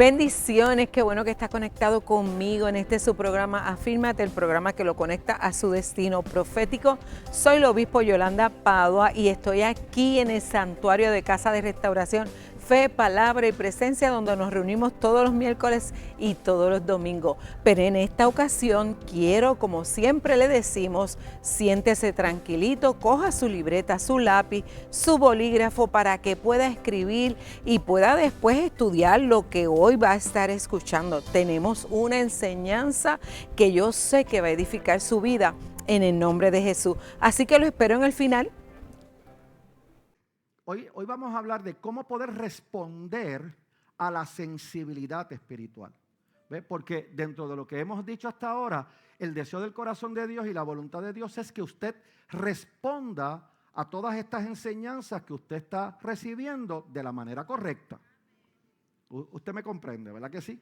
Bendiciones, qué bueno que está conectado conmigo en este su programa Afírmate, el programa que lo conecta a su destino profético. Soy el obispo Yolanda Padua y estoy aquí en el santuario de Casa de Restauración Fe, Palabra y Presencia, donde nos reunimos todos los miércoles y todos los domingos. Pero en esta ocasión quiero, como siempre le decimos, siéntese tranquilito, coja su libreta, su lápiz, su bolígrafo para que pueda escribir y pueda después estudiar lo que hoy va a estar escuchando. Tenemos una enseñanza que yo sé que va a edificar su vida en el nombre de Jesús. Así que lo espero en el final. Hoy vamos a hablar de cómo poder responder a la sensibilidad espiritual. ¿Ve? Porque dentro de lo que hemos dicho hasta ahora, el deseo del corazón de Dios y la voluntad de Dios es que usted responda a todas estas enseñanzas que usted está recibiendo de la manera correcta. Usted me comprende, ¿verdad que sí?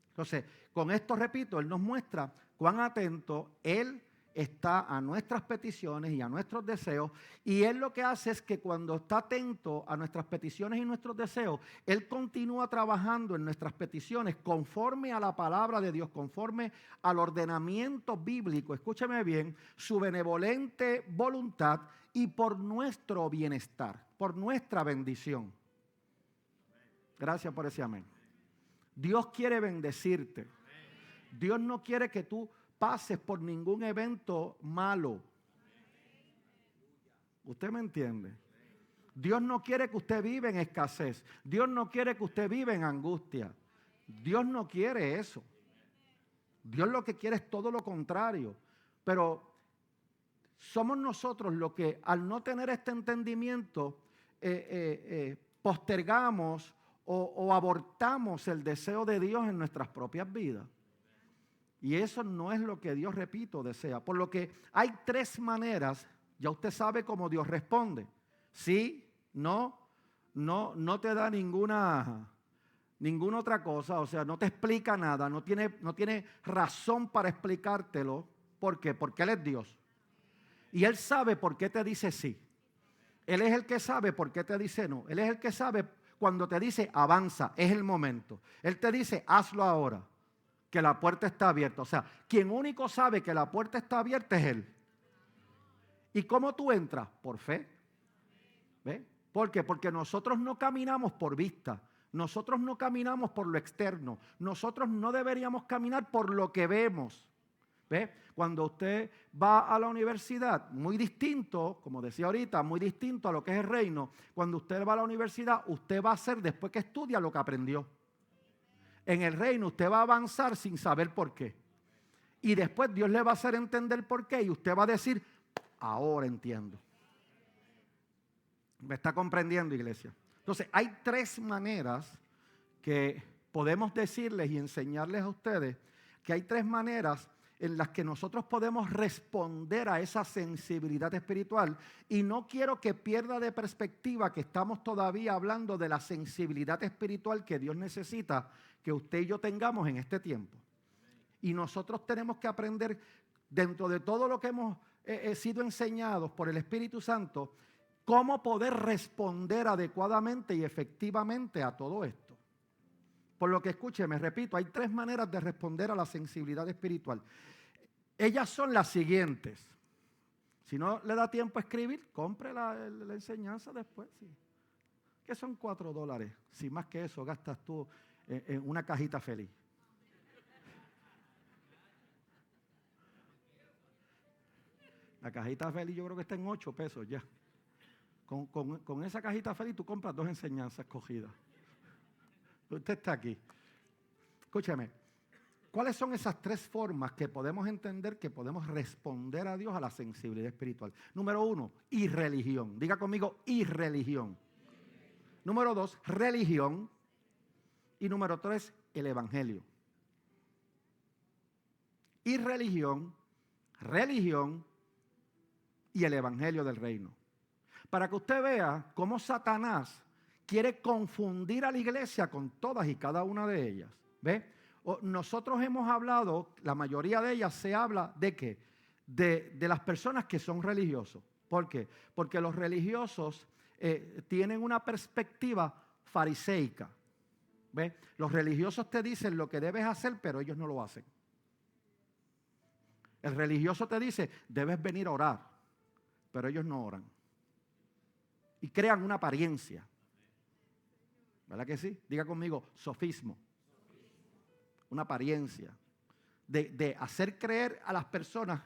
Entonces, con esto, repito, Él nos muestra cuán atento Él está a nuestras peticiones y a nuestros deseos, y Él lo que hace es que cuando está atento a nuestras peticiones y nuestros deseos, Él continúa trabajando en nuestras peticiones conforme a la palabra de Dios, conforme al ordenamiento bíblico, escúcheme bien, su benevolente voluntad y por nuestro bienestar, por nuestra bendición. Gracias por ese amén. Dios quiere bendecirte. Dios no quiere que tú pases por ningún evento malo. ¿Usted me entiende? Dios no quiere que usted viva en escasez. Dios no quiere que usted viva en angustia. Dios no quiere eso. Dios lo que quiere es todo lo contrario. Pero somos nosotros los que al no tener este entendimiento postergamos o abortamos el deseo de Dios en nuestras propias vidas. Y eso no es lo que Dios, repito, desea. Por lo que hay tres maneras, ya usted sabe cómo Dios responde. Sí, no te da ninguna otra cosa, o sea, no te explica nada, no tiene razón para explicártelo. ¿Por qué? Porque Él es Dios. Y Él sabe por qué te dice sí. Él es el que sabe por qué te dice no. Él es el que sabe cuando te dice avanza, es el momento. Él te dice hazlo ahora, que la puerta está abierta. O sea, quien único sabe que la puerta está abierta es Él. ¿Y cómo tú entras? Por fe. ¿Ve? ¿Por qué? Porque nosotros no caminamos por vista. Nosotros no caminamos por lo externo. Nosotros no deberíamos caminar por lo que vemos. ¿Ve? Cuando usted va a la universidad, muy distinto, como decía ahorita, muy distinto a lo que es el reino. Cuando usted va a la universidad, usted va a hacer después que estudia lo que aprendió. En el reino usted va a avanzar sin saber por qué. Y después Dios le va a hacer entender por qué. Y usted va a decir, ahora entiendo. ¿Me está comprendiendo, iglesia? Entonces, hay tres maneras que podemos decirles y enseñarles a ustedes que hay tres maneras en las que nosotros podemos responder a esa sensibilidad espiritual. Y no quiero que pierda de perspectiva que estamos todavía hablando de la sensibilidad espiritual que Dios necesita que usted y yo tengamos en este tiempo. Y nosotros tenemos que aprender, dentro de todo lo que hemos sido enseñados por el Espíritu Santo, cómo poder responder adecuadamente y efectivamente a todo esto. Por lo que escúcheme, repito, hay tres maneras de responder a la sensibilidad espiritual. Ellas son las siguientes. Si no le da tiempo a escribir, compre la enseñanza después. Sí. ¿Qué son $4? Si más que eso gastas tú en una cajita feliz. La cajita feliz yo creo que está en $8 ya. Con esa cajita feliz tú compras 2 enseñanzas cogidas. Usted está aquí. Escúchame, ¿cuáles son esas tres formas que podemos entender que podemos responder a Dios a la sensibilidad espiritual? Número 1, irreligión. Diga conmigo, irreligión. Número 2, religión. Y número 3, el evangelio. Irreligión, religión y el evangelio del reino. Para que usted vea cómo Satanás quiere confundir a la iglesia con todas y cada una de ellas. ¿Ve? Nosotros hemos hablado, la mayoría de ellas se habla de ¿qué? De las personas que son religiosos. ¿Por qué? Porque los religiosos tienen una perspectiva fariseica. ¿Ve? Los religiosos te dicen lo que debes hacer, pero ellos no lo hacen. El religioso te dice, debes venir a orar, pero ellos no oran. Y crean una apariencia. ¿Verdad que sí? Diga conmigo, sofismo. Una apariencia. De hacer creer a las personas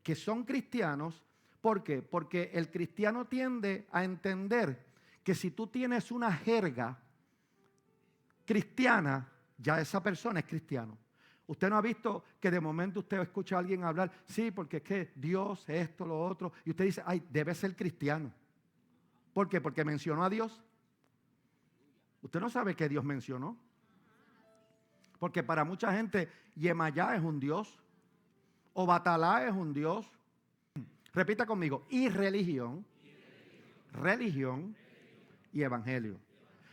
que son cristianos. ¿Por qué? Porque el cristiano tiende a entender que si tú tienes una jerga cristiana, ya esa persona es cristiano. Usted no ha visto que de momento usted escucha a alguien hablar, sí, porque es que Dios, esto, lo otro, y usted dice, ay, debe ser cristiano. ¿Por qué? Porque mencionó a Dios. Usted no sabe que Dios mencionó. Porque para mucha gente, Yemayá es un Dios, o Batalá es un Dios. Repita conmigo, y religión y evangelio.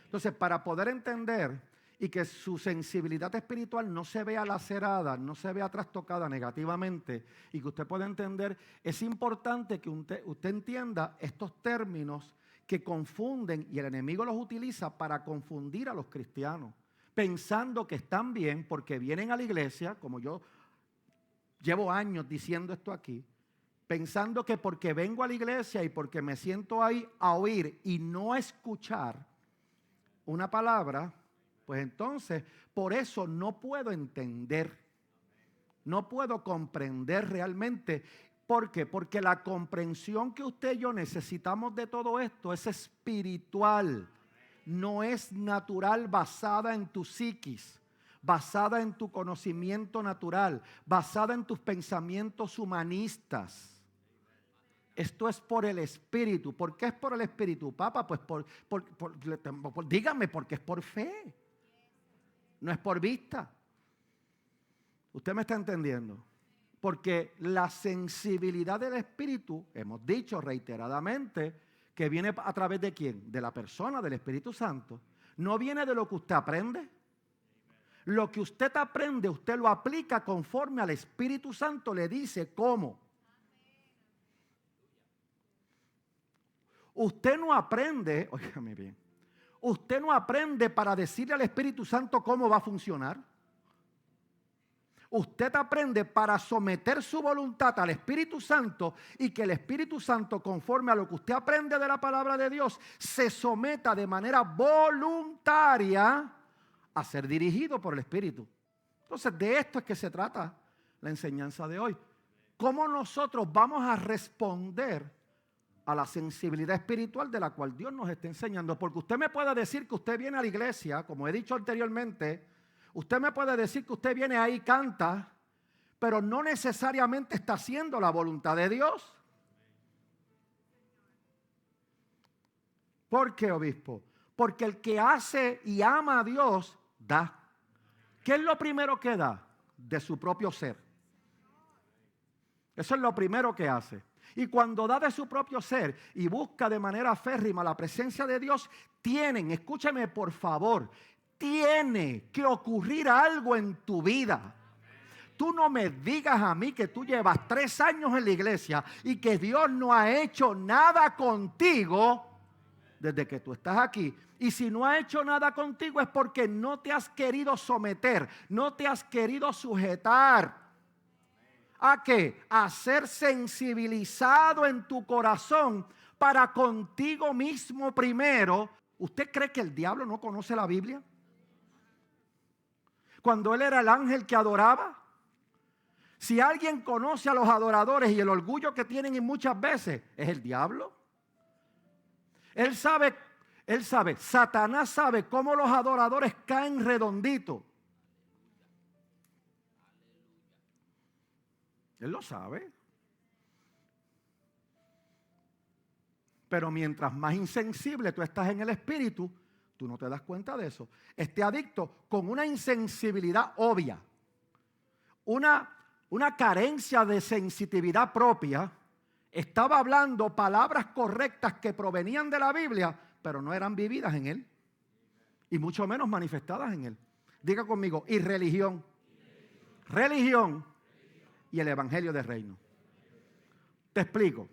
Entonces, para poder entender y que su sensibilidad espiritual no se vea lacerada, no se vea trastocada negativamente, y que usted pueda entender, es importante que usted entienda estos términos que confunden, y el enemigo los utiliza para confundir a los cristianos, pensando que están bien porque vienen a la iglesia, como yo llevo años diciendo esto aquí, pensando que porque vengo a la iglesia y porque me siento ahí a oír y no a escuchar una palabra, pues entonces por eso no puedo entender, no puedo comprender realmente. ¿Por qué? Porque la comprensión que usted y yo necesitamos de todo esto es espiritual, no es natural, basada en tu psiquis, basada en tu conocimiento natural, basada en tus pensamientos humanistas. Esto es por el Espíritu. ¿Por qué es por el Espíritu, Papa? Pues dígame, porque es por fe. No es por vista. ¿Usted me está entendiendo? Porque la sensibilidad del Espíritu, hemos dicho reiteradamente, que viene a través de ¿quién? De la persona, del Espíritu Santo. No viene de lo que usted aprende. Lo que usted aprende, usted lo aplica conforme al Espíritu Santo le dice cómo. Usted no aprende, óigame bien, usted no aprende para decirle al Espíritu Santo cómo va a funcionar. Usted aprende para someter su voluntad al Espíritu Santo y que el Espíritu Santo, conforme a lo que usted aprende de la palabra de Dios, se someta de manera voluntaria a ser dirigido por el Espíritu. Entonces, de esto es que se trata la enseñanza de hoy. ¿Cómo nosotros vamos a responder a la sensibilidad espiritual de la cual Dios nos está enseñando? Porque usted me puede decir que usted viene a la iglesia, como he dicho anteriormente, usted me puede decir que usted viene ahí y canta, pero no necesariamente está haciendo la voluntad de Dios. ¿Por qué, obispo? Porque el que hace y ama a Dios, da. ¿Qué es lo primero que da? De su propio ser. Eso es lo primero que hace. Y cuando da de su propio ser y busca de manera férrima la presencia de Dios, escúchame por favor, tiene que ocurrir algo en tu vida. Tú no me digas a mí que tú llevas 3 años en la iglesia y que Dios no ha hecho nada contigo desde que tú estás aquí. Y si no ha hecho nada contigo es porque no te has querido someter, no te has querido sujetar. ¿A qué? A ser sensibilizado en tu corazón para contigo mismo primero. ¿Usted cree que el diablo no conoce la Biblia? Cuando él era el ángel que adoraba. Si alguien conoce a los adoradores y el orgullo que tienen y muchas veces, es el diablo. Él sabe, Satanás sabe cómo los adoradores caen redonditos. Él lo sabe. Pero mientras más insensible tú estás en el espíritu, tú no te das cuenta de eso. Este adicto con una insensibilidad obvia, una carencia de sensitividad propia, estaba hablando palabras correctas que provenían de la Biblia, pero no eran vividas en él. Y mucho menos manifestadas en él. Diga conmigo, y religión. Religión. Y el evangelio del reino. Te explico,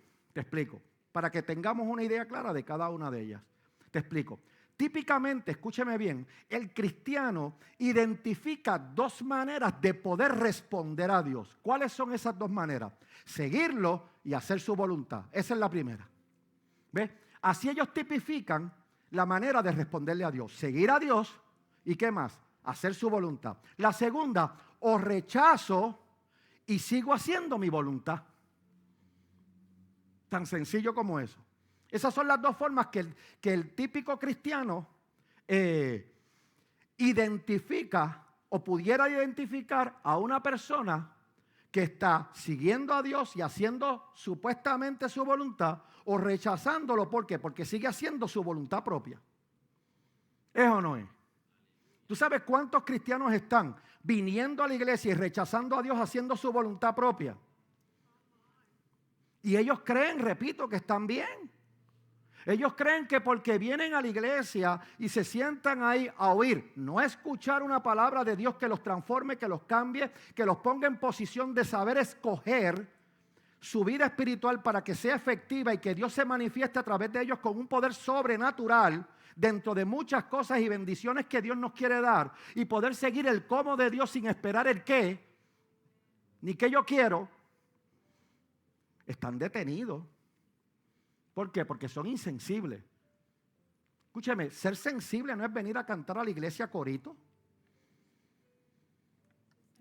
para que tengamos una idea clara de cada una de ellas. Te explico. típicamente, escúcheme bien, el cristiano identifica dos maneras de poder responder a Dios. ¿Cuáles son esas dos maneras? Seguirlo y hacer su voluntad. Esa es la primera. ¿Ves? Así ellos tipifican la manera de responderle a Dios. Seguir a Dios y ¿qué más? Hacer su voluntad. La segunda, o rechazo y sigo haciendo mi voluntad. Tan sencillo como eso. Esas son las dos formas que el típico cristiano identifica o pudiera identificar a una persona que está siguiendo a Dios y haciendo supuestamente su voluntad o rechazándolo. ¿Por qué? Porque sigue haciendo su voluntad propia. ¿Es o no es? ¿Tú sabes cuántos cristianos están viniendo a la iglesia y rechazando a Dios haciendo su voluntad propia? Y ellos creen, repito, que están bien. Ellos creen que porque vienen a la iglesia y se sientan ahí a oír, no a escuchar una palabra de Dios que los transforme, que los cambie, que los ponga en posición de saber escoger su vida espiritual para que sea efectiva y que Dios se manifieste a través de ellos con un poder sobrenatural dentro de muchas cosas y bendiciones que Dios nos quiere dar y poder seguir el cómo de Dios sin esperar el qué, ni qué yo quiero, están detenidos. ¿Por qué? Porque son insensibles. Escúcheme, ser sensible no es venir a cantar a la iglesia corito.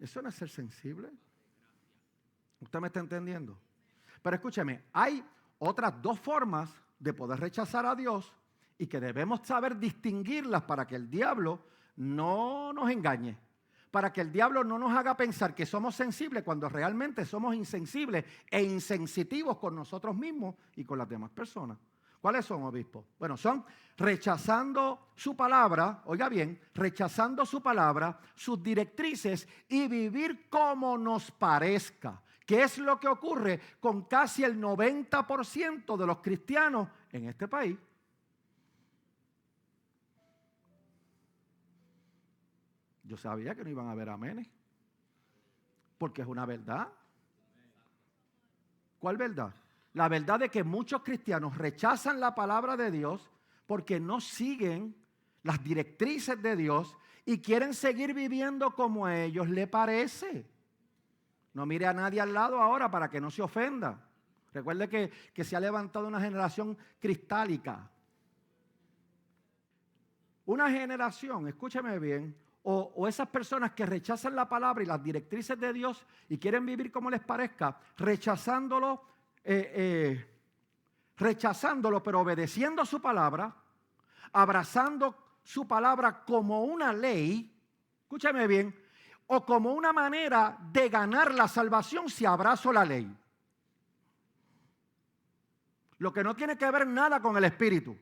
Eso no es ser sensible. ¿Usted me está entendiendo? Pero escúcheme, hay otras dos formas de poder rechazar a Dios y que debemos saber distinguirlas para que el diablo no nos engañe. Para que el diablo no nos haga pensar que somos sensibles cuando realmente somos insensibles e insensitivos con nosotros mismos y con las demás personas. ¿Cuáles son, obispo? Bueno, son rechazando su palabra, oiga bien, rechazando su palabra, sus directrices y vivir como nos parezca. ¿Qué es lo que ocurre con casi el 90% de los cristianos en este país? Yo sabía que no iban a haber amenes, porque es una verdad. ¿Cuál verdad? La verdad de que muchos cristianos rechazan la palabra de Dios porque no siguen las directrices de Dios y quieren seguir viviendo como a ellos les parece. No mire a nadie al lado ahora para que no se ofenda. Recuerde que se ha levantado una generación cristálica. Una generación, escúcheme bien, o esas personas que rechazan la palabra y las directrices de Dios y quieren vivir como les parezca, rechazándolo, pero obedeciendo su palabra, abrazando su palabra como una ley, escúchame bien, o como una manera de ganar la salvación si abrazo la ley. Lo que no tiene que ver nada con el Espíritu.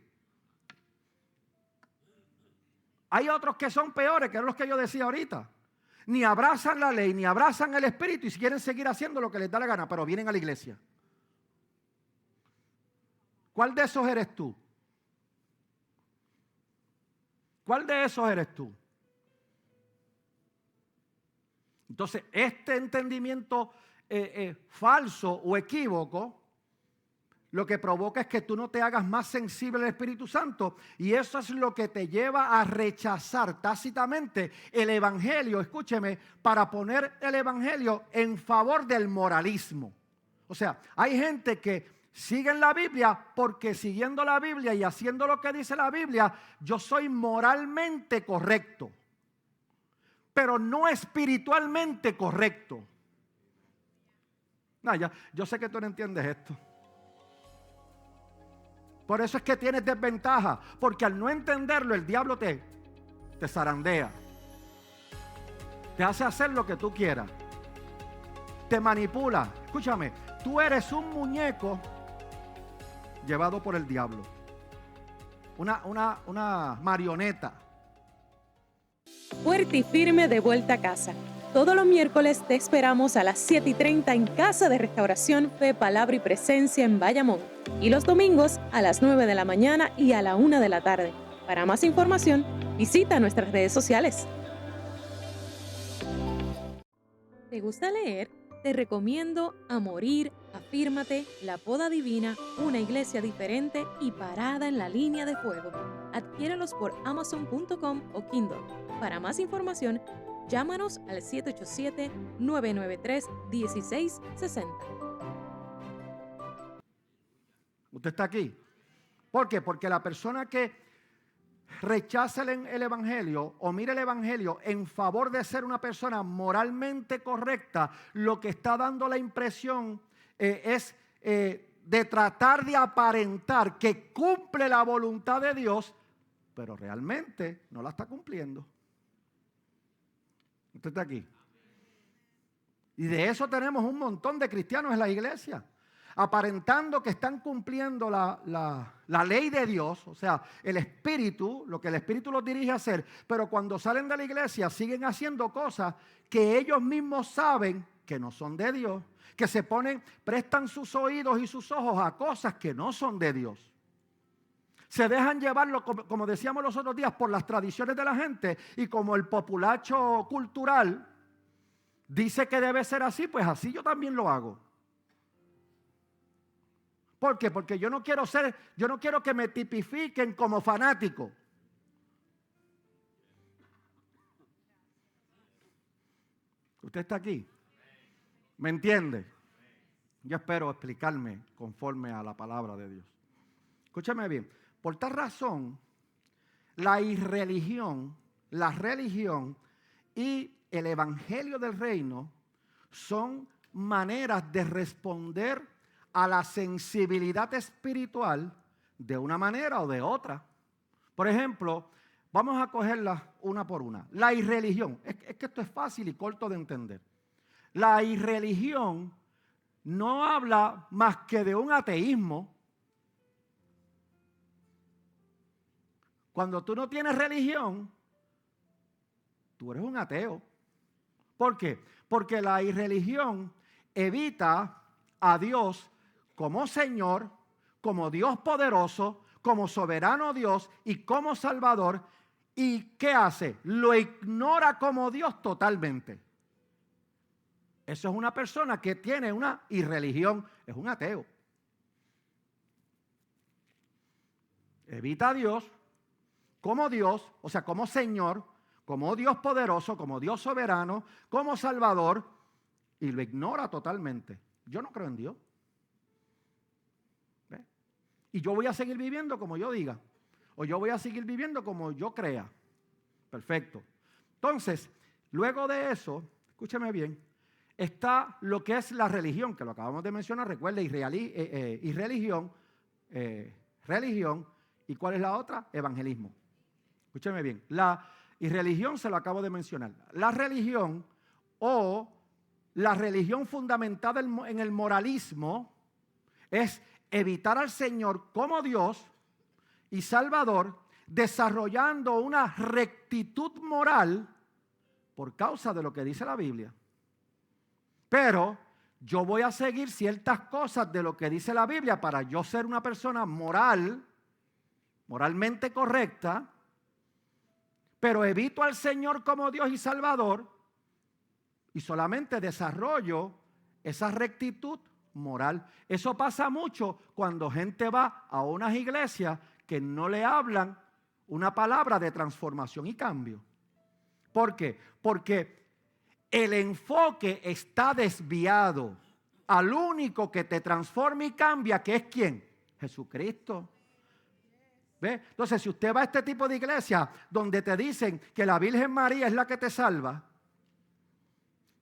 Hay otros que son peores, que eran los que yo decía ahorita. Ni abrazan la ley, ni abrazan el Espíritu y quieren seguir haciendo lo que les da la gana, pero vienen a la iglesia. ¿Cuál de esos eres tú? ¿Cuál de esos eres tú? Entonces, este entendimiento falso o equívoco lo que provoca es que tú no te hagas más sensible al Espíritu Santo y eso es lo que te lleva a rechazar tácitamente el Evangelio, escúcheme, para poner el Evangelio en favor del moralismo. O sea, hay gente que sigue la Biblia porque siguiendo la Biblia y haciendo lo que dice la Biblia, yo soy moralmente correcto, pero no espiritualmente correcto. No, yo sé que tú no entiendes esto. Por eso es que tienes desventaja, porque al no entenderlo el diablo te zarandea, te hace hacer lo que tú quieras, te manipula. Escúchame, tú eres un muñeco llevado por el diablo, una marioneta. Fuerte y firme de vuelta a casa. Todos los miércoles te esperamos a las 7:30 en Casa de Restauración Fe, Palabra y Presencia en Bayamón. Y los domingos a las 9 de la mañana y a la 1 de la tarde. Para más información, visita nuestras redes sociales. ¿Te gusta leer? Te recomiendo A Morir, Afírmate, La Poda Divina, Una Iglesia Diferente y Parada en la Línea de Fuego. Adquiérelos por Amazon.com o Kindle. Para más información, llámanos al 787-993-1660. ¿Usted está aquí? ¿Por qué? Porque la persona que rechaza el Evangelio o mira el Evangelio en favor de ser una persona moralmente correcta, lo que está dando la impresión es de tratar de aparentar que cumple la voluntad de Dios, pero realmente no la está cumpliendo. ¿Usted está aquí? Y de eso tenemos un montón de cristianos en la iglesia, aparentando que están cumpliendo la ley de Dios, o sea, el Espíritu, lo que el Espíritu los dirige a hacer, pero cuando salen de la iglesia siguen haciendo cosas que ellos mismos saben que no son de Dios, que prestan sus oídos y sus ojos a cosas que no son de Dios. Se dejan llevarlo, como decíamos los otros días, por las tradiciones de la gente, y como el populacho cultural dice que debe ser así, pues así yo también lo hago. ¿Por qué? Porque yo no quiero que me tipifiquen como fanático. ¿Usted está aquí? ¿Me entiende? Yo espero explicarme conforme a la palabra de Dios. Escúchame bien. Por tal razón, la religión y el evangelio del reino son maneras de responder a la sensibilidad espiritual de una manera o de otra. Por ejemplo, vamos a cogerlas una por una. La irreligión, es que esto es fácil y corto de entender. La irreligión no habla más que de un ateísmo. Cuando tú no tienes religión, tú eres un ateo. ¿Por qué? Porque la irreligión evita a Dios como Señor, como Dios poderoso, como soberano Dios y como Salvador. ¿Y qué hace? Lo ignora como Dios totalmente. Eso es una persona que tiene una irreligión, es un ateo. Evita a Dios como Dios, o sea, como Señor, como Dios poderoso, como Dios soberano, como Salvador, y lo ignora totalmente. Yo no creo en Dios. ¿Ve? Y yo voy a seguir viviendo como yo diga, o yo voy a seguir viviendo como yo crea. Perfecto. Entonces, luego de eso, escúcheme bien, está lo que es la religión, que lo acabamos de mencionar, recuerde, religión, ¿y cuál es la otra? Evangelismo. Escúcheme bien, la irreligión se lo acabo de mencionar. La religión o la religión fundamentada en el moralismo es evitar al Señor como Dios y Salvador, desarrollando una rectitud moral por causa de lo que dice la Biblia. Pero yo voy a seguir ciertas cosas de lo que dice la Biblia para yo ser una persona moralmente correcta, pero evito al Señor como Dios y Salvador y solamente desarrollo esa rectitud moral. Eso pasa mucho cuando gente va a unas iglesias que no le hablan una palabra de transformación y cambio. ¿Por qué? Porque el enfoque está desviado al único que te transforma y cambia, que es ¿quién? Jesucristo. ¿Ve? Entonces, si usted va a este tipo de iglesia donde te dicen que la Virgen María es la que te salva,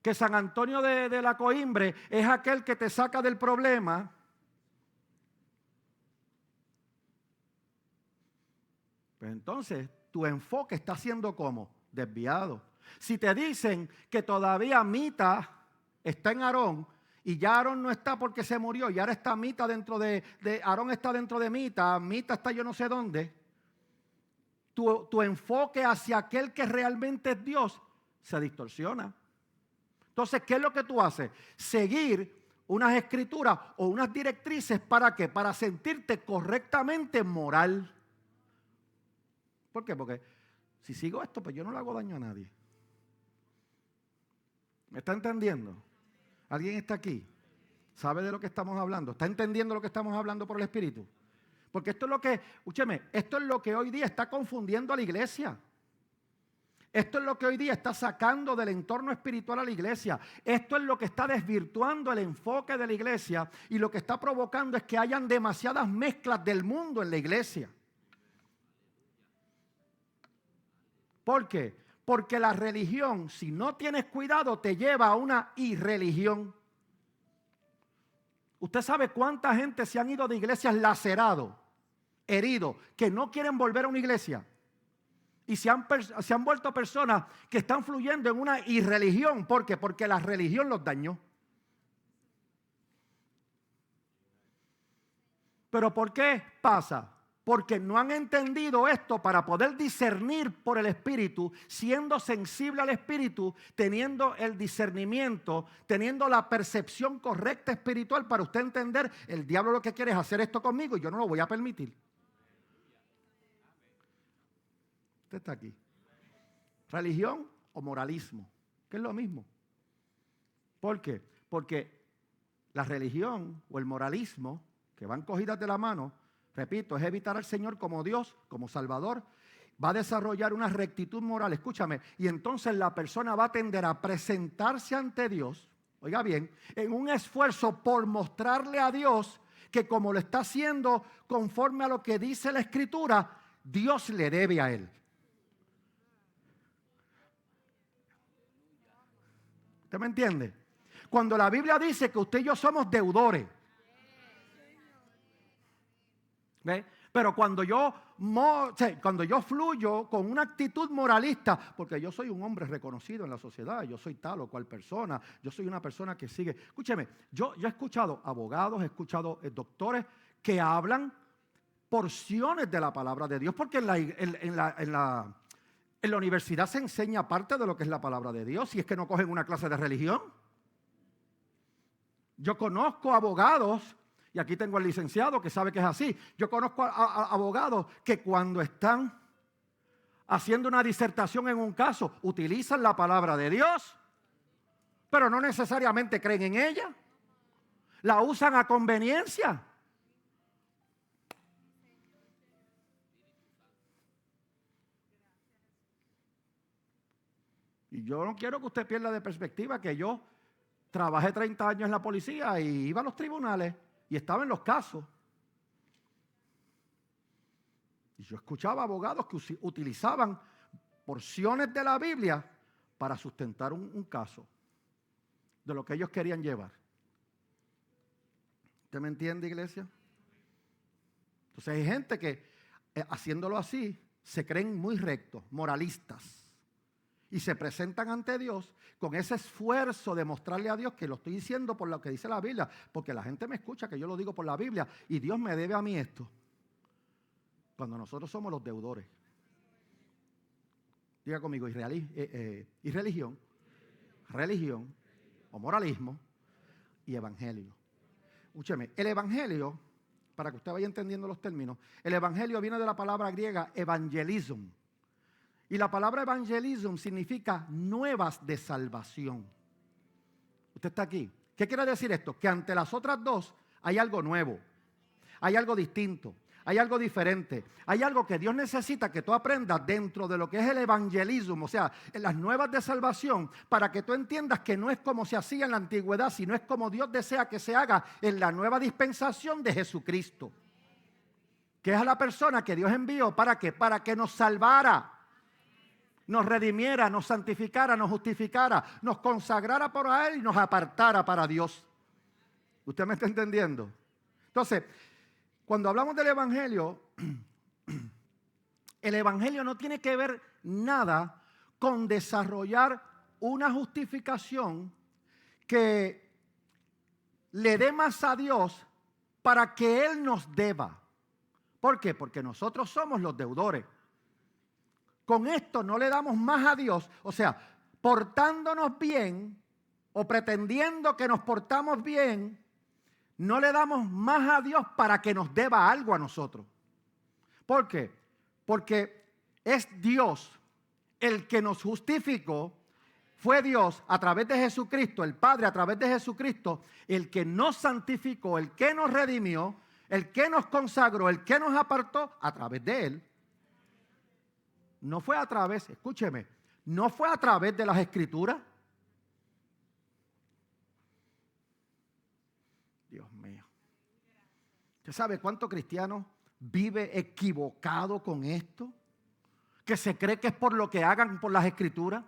que San Antonio de la Coimbre es aquel que te saca del problema, pues entonces tu enfoque está siendo como desviado. Si te dicen que todavía Mita está en Aarón y ya Aarón no está porque se murió y ahora está Mita dentro de Aarón está dentro de Mita está yo no sé dónde, tu enfoque hacia aquel que realmente es Dios se distorsiona. Entonces, ¿qué es lo que tú haces? Seguir unas escrituras o unas directrices, ¿para qué? Para sentirte correctamente moral. ¿Por qué? Porque si sigo esto, pues yo no le hago daño a nadie. ¿Me está entendiendo? ¿Alguien está aquí? ¿Sabe de lo que estamos hablando? ¿Está entendiendo lo que estamos hablando por el Espíritu? Porque esto es lo que, escúcheme, esto es lo que hoy día está confundiendo a la iglesia. Esto es lo que hoy día está sacando del entorno espiritual a la iglesia. Esto es lo que está desvirtuando el enfoque de la iglesia y lo que está provocando es que hayan demasiadas mezclas del mundo en la iglesia. ¿Por qué? Porque la religión, si no tienes cuidado, te lleva a una irreligión. Usted sabe cuánta gente se han ido de iglesias lacerado, herido, que no quieren volver a una iglesia. Y se han vuelto personas que están fluyendo en una irreligión. ¿Por qué? Porque la religión los dañó. ¿Pero por qué pasa? Porque no han entendido esto para poder discernir por el Espíritu, siendo sensible al Espíritu, teniendo el discernimiento, teniendo la percepción correcta espiritual para usted entender, el diablo lo que quiere es hacer esto conmigo y yo no lo voy a permitir. Usted está aquí. Religión o moralismo, que es lo mismo. ¿Por qué? Porque la religión o el moralismo, que van cogidas de la mano, repito, es evitar al Señor como Dios, como Salvador, va a desarrollar una rectitud moral, escúchame, y entonces la persona va a tender a presentarse ante Dios, oiga bien, en un esfuerzo por mostrarle a Dios que como lo está haciendo conforme a lo que dice la Escritura, Dios le debe a él. ¿Usted me entiende? Cuando la Biblia dice que usted y yo somos deudores, ¿ve? Pero cuando yo fluyo con una actitud moralista, porque yo soy un hombre reconocido en la sociedad, yo soy tal o cual persona, yo soy una persona que sigue. Escúcheme, yo he escuchado abogados, he escuchado doctores que hablan porciones de la palabra de Dios, porque en la universidad se enseña parte de lo que es la palabra de Dios, si es que no cogen una clase de religión. Yo conozco abogados, y aquí tengo al licenciado que sabe que es así. Yo conozco a abogados que cuando están haciendo una disertación en un caso, utilizan la palabra de Dios, pero no necesariamente creen en ella. La usan a conveniencia. Y yo no quiero que usted pierda de perspectiva que yo trabajé 30 años en la policía y iba a los tribunales y estaba en los casos. Y yo escuchaba abogados que utilizaban porciones de la Biblia para sustentar un caso de lo que ellos querían llevar. ¿Usted me entiende, iglesia? Entonces hay gente que haciéndolo así se creen muy rectos, moralistas. Y se presentan ante Dios con ese esfuerzo de mostrarle a Dios que lo estoy diciendo por lo que dice la Biblia, porque la gente me escucha que yo lo digo por la Biblia y Dios me debe a mí esto. Cuando nosotros somos los deudores. Diga conmigo, y religión o moralismo y evangelio. Escúcheme, el evangelio, para que usted vaya entendiendo los términos, el evangelio viene de la palabra griega evangelism. Y la palabra evangelism significa nuevas de salvación. Usted está aquí. ¿Qué quiere decir esto? Que ante las otras dos hay algo nuevo, hay algo distinto, hay algo diferente, hay algo que Dios necesita que tú aprendas dentro de lo que es el evangelismo, o sea, en las nuevas de salvación, para que tú entiendas que no es como se hacía en la antigüedad, sino es como Dios desea que se haga en la nueva dispensación de Jesucristo, que es a la persona que Dios envió, ¿para qué? Para que nos salvara, nos redimiera, nos santificara, nos justificara, nos consagrara para Él y nos apartara para Dios. ¿Usted me está entendiendo? Entonces, cuando hablamos del Evangelio, el Evangelio no tiene que ver nada con desarrollar una justificación que le dé más a Dios para que Él nos deba. ¿Por qué? Porque nosotros somos los deudores. Con esto no le damos más a Dios, o sea, portándonos bien o pretendiendo que nos portamos bien, no le damos más a Dios para que nos deba algo a nosotros. ¿Por qué? Porque es Dios el que nos justificó, fue Dios a través de Jesucristo, el Padre a través de Jesucristo, el que nos santificó, el que nos redimió, el que nos consagró, el que nos apartó a través de Él. No fue a través, escúcheme, no fue a través de las Escrituras. Dios mío. ¿Usted sabe cuánto cristiano vive equivocado con esto? Que se cree que es por lo que hagan por las Escrituras.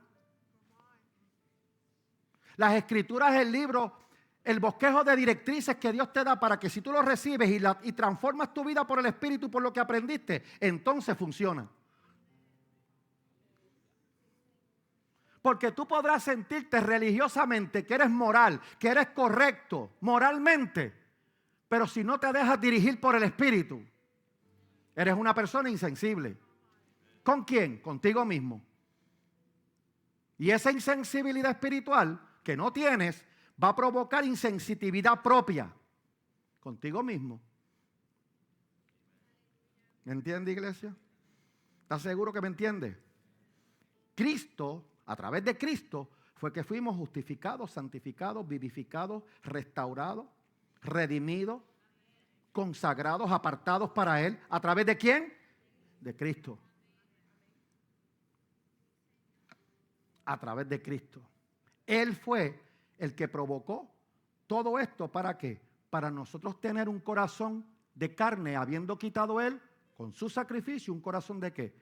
Las Escrituras es el libro, el bosquejo de directrices que Dios te da para que si tú lo recibes y transformas tu vida por el Espíritu y por lo que aprendiste, entonces funciona. Porque tú podrás sentirte religiosamente que eres moral, que eres correcto moralmente, pero si no te dejas dirigir por el Espíritu, eres una persona insensible. ¿Con quién? Contigo mismo. Y esa insensibilidad espiritual que no tienes va a provocar insensitividad propia contigo mismo. ¿Me entiende, iglesia? ¿Estás seguro que me entiende? Cristo, a través de Cristo, fue que fuimos justificados, santificados, vivificados, restaurados, redimidos, consagrados, apartados para Él. ¿A través de quién? De Cristo. A través de Cristo. Él fue el que provocó todo esto. ¿Para qué? Para nosotros tener un corazón de carne, habiendo quitado Él, con su sacrificio, un corazón de ¿qué?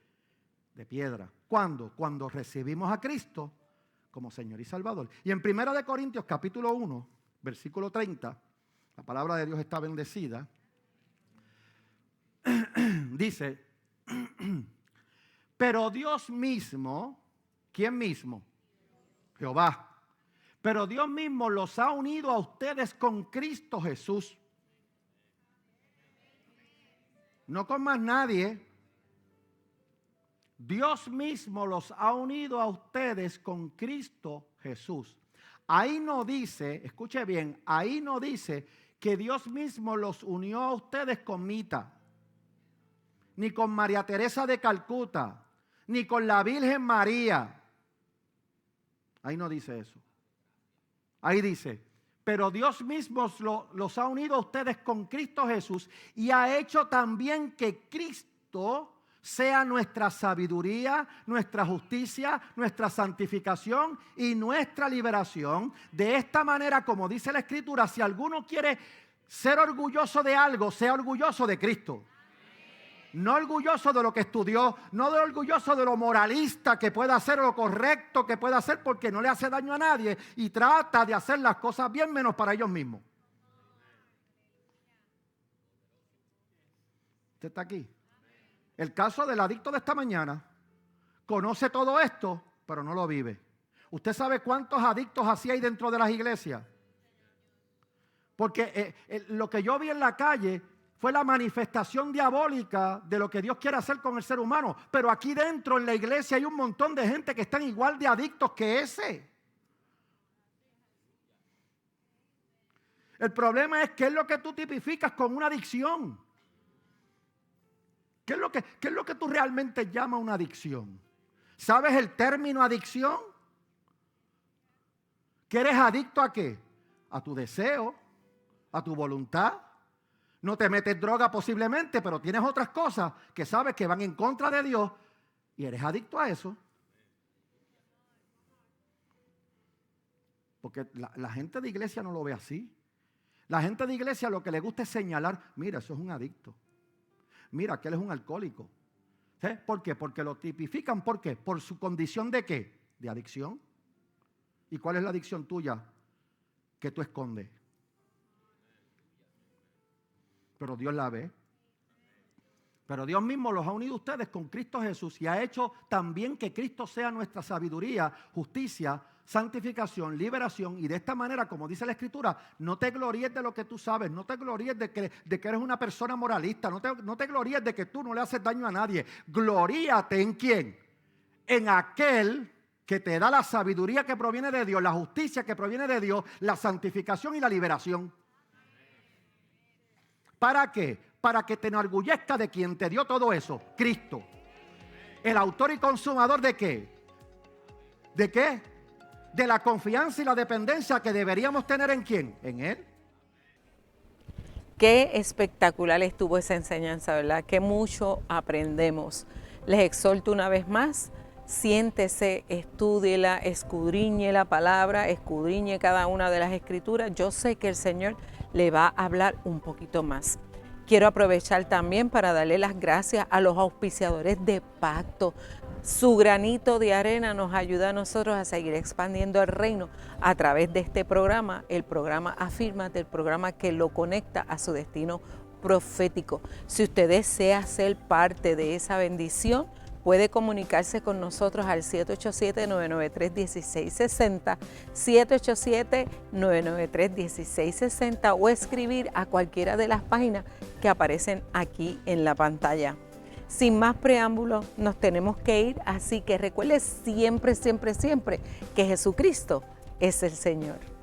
De piedra. ¿Cuándo? Cuando recibimos a Cristo como Señor y Salvador. Y en 1 Corintios capítulo 1, versículo 30, la palabra de Dios está bendecida, dice, pero Dios mismo, ¿quién mismo? Jehová. Pero Dios mismo los ha unido a ustedes con Cristo Jesús. No con más nadie. Dios mismo los ha unido a ustedes con Cristo Jesús. Ahí no dice, escuche bien, ahí no dice que Dios mismo los unió a ustedes con Mita, ni con María Teresa de Calcuta, ni con la Virgen María. Ahí no dice eso. Ahí dice, pero Dios mismo los ha unido a ustedes con Cristo Jesús y ha hecho también que Cristo sea nuestra sabiduría, nuestra justicia, nuestra santificación y nuestra liberación. De esta manera, como dice la Escritura, si alguno quiere ser orgulloso de algo, sea orgulloso de Cristo. No orgulloso de lo que estudió, no orgulloso de lo moralista que pueda hacer o lo correcto que pueda hacer porque no le hace daño a nadie y trata de hacer las cosas bien menos para ellos mismos. ¿Usted está aquí? El caso del adicto de esta mañana conoce todo esto, pero no lo vive. ¿Usted sabe cuántos adictos así hay dentro de las iglesias? Porque lo que yo vi en la calle fue la manifestación diabólica de lo que Dios quiere hacer con el ser humano. Pero aquí dentro en la iglesia hay un montón de gente que están igual de adictos que ese. El problema es qué es lo que tú tipificas como una adicción. ¿Qué es lo que tú realmente llamas una adicción? ¿Sabes el término adicción? ¿Que eres adicto a qué? A tu deseo, a tu voluntad. No te metes droga posiblemente, pero tienes otras cosas que sabes que van en contra de Dios y eres adicto a eso. Porque la gente de iglesia no lo ve así. La gente de iglesia lo que le gusta es señalar, mira, eso es un adicto. Mira, aquel es un alcohólico. ¿Sí? ¿Por qué? Porque lo tipifican. ¿Por qué? Por su condición de ¿qué? De adicción. ¿Y cuál es la adicción tuya que tú escondes? Pero Dios la ve. Pero Dios mismo los ha unido a ustedes con Cristo Jesús y ha hecho también que Cristo sea nuestra sabiduría, justicia, santificación, liberación. Y de esta manera, como dice la Escritura, no te gloríes de lo que tú sabes, no te gloríes de que eres una persona moralista, no te gloríes de que tú no le haces daño a nadie. Gloríate ¿en quién? En aquel que te da la sabiduría que proviene de Dios, la justicia que proviene de Dios, la santificación y la liberación. ¿Para qué? Para que te enorgullezca de quien te dio todo eso, Cristo. El autor y consumador ¿de qué? ¿De qué? de la confianza y la dependencia que deberíamos tener ¿en quién? En Él. Qué espectacular estuvo esa enseñanza, ¿verdad? Qué mucho aprendemos. Les exhorto una vez más, siéntese, estúdiela, escudriñe la palabra, escudriñe cada una de las escrituras. Yo sé que el Señor le va a hablar un poquito más. Quiero aprovechar también para darle las gracias a los auspiciadores de Pacto. Su granito de arena nos ayuda a nosotros a seguir expandiendo el reino a través de este programa, el programa Afírmate, el programa que lo conecta a su destino profético. Si usted desea ser parte de esa bendición, puede comunicarse con nosotros al 787-993-1660, 787-993-1660 o escribir a cualquiera de las páginas que aparecen aquí en la pantalla. Sin más preámbulos, nos tenemos que ir, así que recuerde siempre, siempre, siempre que Jesucristo es el Señor.